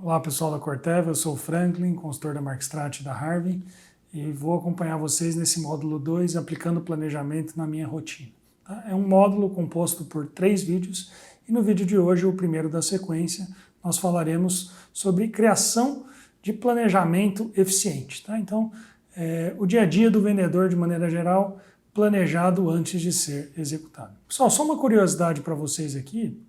Olá pessoal da Corteva, eu sou o Franklin, consultor da Markstrat da Harvey e vou acompanhar vocês nesse módulo 2 aplicando planejamento na minha rotina. Tá? É um módulo composto por 3 vídeos e no vídeo de hoje, o primeiro da sequência, nós falaremos sobre criação de planejamento eficiente. Tá? Então, o dia a dia do vendedor de maneira geral, planejado antes de ser executado. Pessoal, só uma curiosidade para vocês aqui.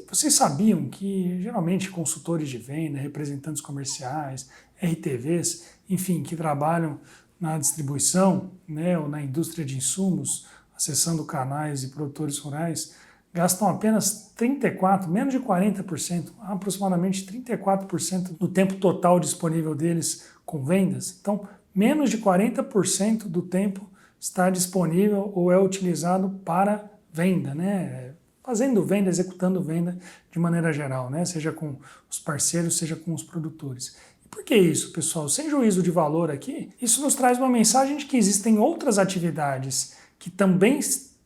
Vocês sabiam que geralmente consultores de venda, representantes comerciais, RTVs, enfim, que trabalham na distribuição, né, ou na indústria de insumos, acessando canais e produtores rurais, gastam apenas menos de 40%, aproximadamente 34% do tempo total disponível deles com vendas. Então, menos de 40% do tempo está disponível ou é utilizado para venda, né? Fazendo venda, executando venda de maneira geral, né? Seja com os parceiros, seja com os produtores. E por que isso, pessoal? Sem juízo de valor aqui, isso nos traz uma mensagem de que existem outras atividades que também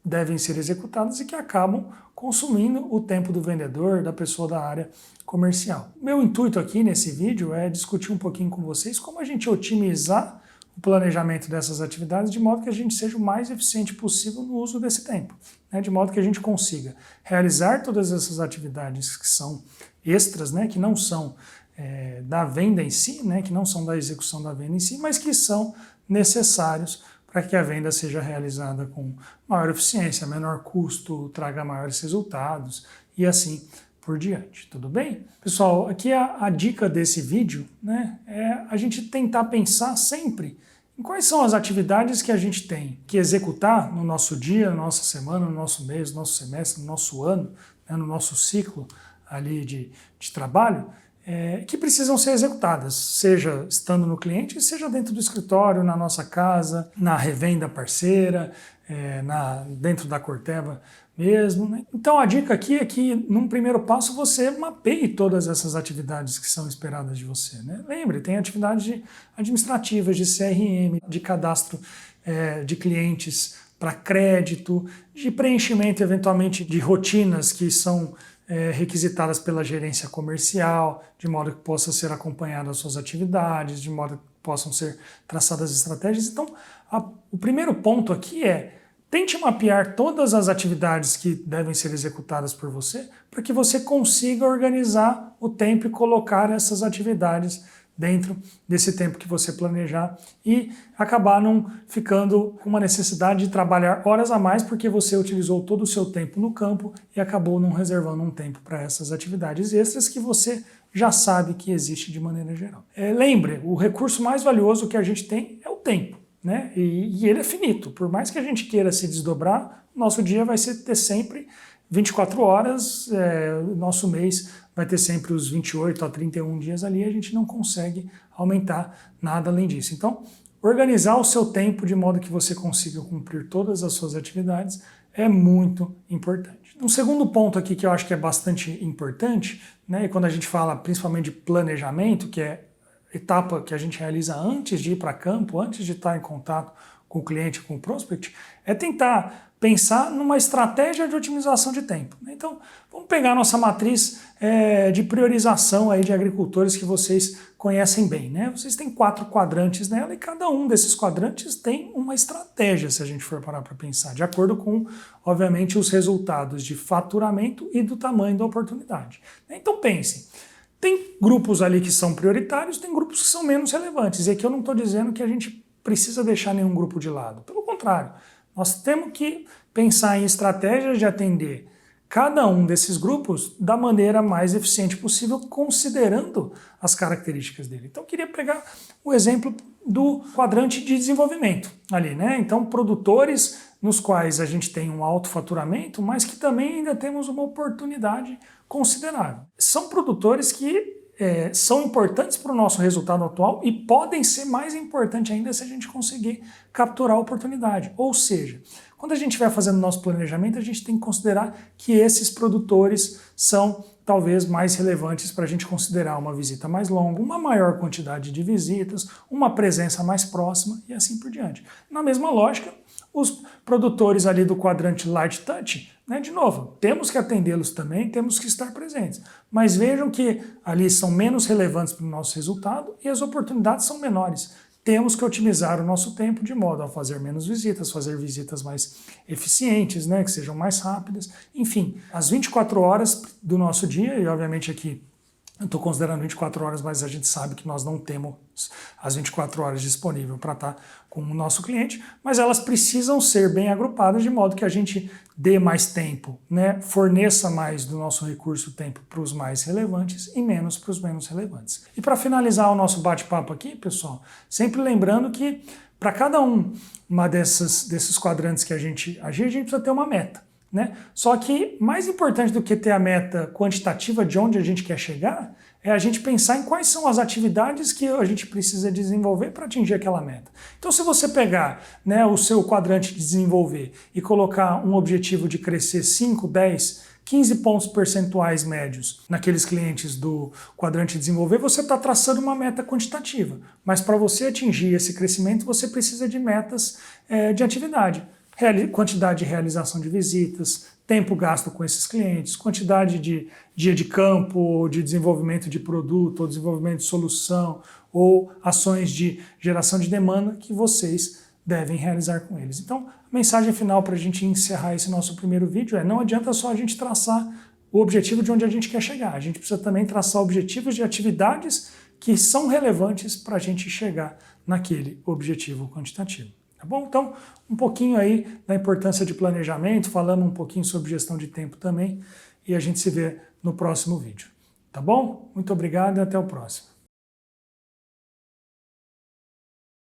devem ser executadas e que acabam consumindo o tempo do vendedor, da pessoa da área comercial. Meu intuito aqui nesse vídeo é discutir um pouquinho com vocês como a gente otimizar o planejamento dessas atividades de modo que a gente seja o mais eficiente possível no uso desse tempo, né? De modo que a gente consiga realizar todas essas atividades que são extras, né? Que não são da venda em si, né? Que não são da execução da venda em si, mas que são necessários para que a venda seja realizada com maior eficiência, menor custo, traga maiores resultados e assim por diante, tudo bem? Pessoal, aqui a dica desse vídeo, né, é a gente tentar pensar sempre em quais são as atividades que a gente tem que executar no nosso dia, na nossa semana, no nosso mês, no nosso semestre, no nosso ano, né, no nosso ciclo ali de trabalho, que precisam ser executadas, seja estando no cliente, seja dentro do escritório, na nossa casa, na revenda parceira, dentro da Corteva mesmo, né? Então a dica aqui é que, num primeiro passo, você mapeie todas essas atividades que são esperadas de você, né? Lembre, tem atividades administrativas, de CRM, de cadastro de clientes para crédito, de preenchimento, eventualmente, de rotinas que são requisitadas pela gerência comercial, de modo que possa ser acompanhada as suas atividades, de modo que possam ser traçadas estratégias. Então, o primeiro ponto aqui é tente mapear todas as atividades que devem ser executadas por você para que você consiga organizar o tempo e colocar essas atividades dentro desse tempo que você planejar e acabar não ficando com uma necessidade de trabalhar horas a mais porque você utilizou todo o seu tempo no campo e acabou não reservando um tempo para essas atividades extras que você já sabe que existe de maneira geral. Lembre, o recurso mais valioso que a gente tem é o tempo, né? E ele é finito. Por mais que a gente queira se desdobrar, nosso dia vai ter sempre 24 horas, nosso mês vai ter sempre os 28 a 31 dias ali, a gente não consegue aumentar nada além disso. Então, organizar o seu tempo de modo que você consiga cumprir todas as suas atividades é muito importante. Um segundo ponto aqui que eu acho que é bastante importante, né, e quando a gente fala principalmente de planejamento, que é etapa que a gente realiza antes de ir para campo, antes de estar em contato com o cliente, com o prospect, é tentar pensar numa estratégia de otimização de tempo. Então, vamos pegar a nossa matriz de priorização aí de agricultores que vocês conhecem bem, né? Vocês têm 4 quadrantes nela e cada um desses quadrantes tem uma estratégia, se a gente for parar para pensar, de acordo com, obviamente, os resultados de faturamento e do tamanho da oportunidade. Então, pensem. Tem grupos ali que são prioritários, tem grupos que são menos relevantes. E aqui eu não estou dizendo que a gente precisa deixar nenhum grupo de lado. Pelo contrário, nós temos que pensar em estratégias de atender cada um desses grupos da maneira mais eficiente possível, considerando as características dele. Então eu queria pegar o exemplo do quadrante de desenvolvimento ali, né? Então produtores nos quais a gente tem um alto faturamento, mas que também ainda temos uma oportunidade considerável. São produtores que são importantes para o nosso resultado atual e podem ser mais importantes ainda se a gente conseguir capturar a oportunidade. Ou seja, quando a gente estiver fazendo nosso planejamento, a gente tem que considerar que esses produtores são talvez mais relevantes para a gente considerar uma visita mais longa, uma maior quantidade de visitas, uma presença mais próxima e assim por diante. Na mesma lógica, os produtores ali do quadrante Light Touch né? De novo, temos que atendê-los também, temos que estar presentes. Mas vejam que ali são menos relevantes para o nosso resultado e as oportunidades são menores. Temos que otimizar o nosso tempo de modo a fazer menos visitas, fazer visitas mais eficientes, né? Que sejam mais rápidas. Enfim, as 24 horas do nosso dia, e obviamente aqui eu estou considerando 24 horas, mas a gente sabe que nós não temos as 24 horas disponíveis para estar com o nosso cliente, mas elas precisam ser bem agrupadas de modo que a gente dê mais tempo, né? Forneça mais do nosso recurso tempo para os mais relevantes e menos para os menos relevantes. E para finalizar o nosso bate-papo aqui, pessoal, sempre lembrando que para cada uma desses quadrantes que a gente precisa ter uma meta. Né? Só que mais importante do que ter a meta quantitativa de onde a gente quer chegar é a gente pensar em quais são as atividades que a gente precisa desenvolver para atingir aquela meta. Então, se você pegar, né, o seu quadrante de desenvolver e colocar um objetivo de crescer 5, 10, 15 pontos percentuais médios naqueles clientes do quadrante de desenvolver, você está traçando uma meta quantitativa. Mas para você atingir esse crescimento, você precisa de metas de atividade. Quantidade de realização de visitas, tempo gasto com esses clientes, quantidade de dia de campo, de desenvolvimento de produto, ou desenvolvimento de solução, ou ações de geração de demanda que vocês devem realizar com eles. Então, a mensagem final para a gente encerrar esse nosso primeiro vídeo é: não adianta só a gente traçar o objetivo de onde a gente quer chegar, a gente precisa também traçar objetivos de atividades que são relevantes para a gente chegar naquele objetivo quantitativo. Tá bom? Então, um pouquinho aí da importância de planejamento, falamos um pouquinho sobre gestão de tempo também, e a gente se vê no próximo vídeo. Tá bom? Muito obrigado e até o próximo.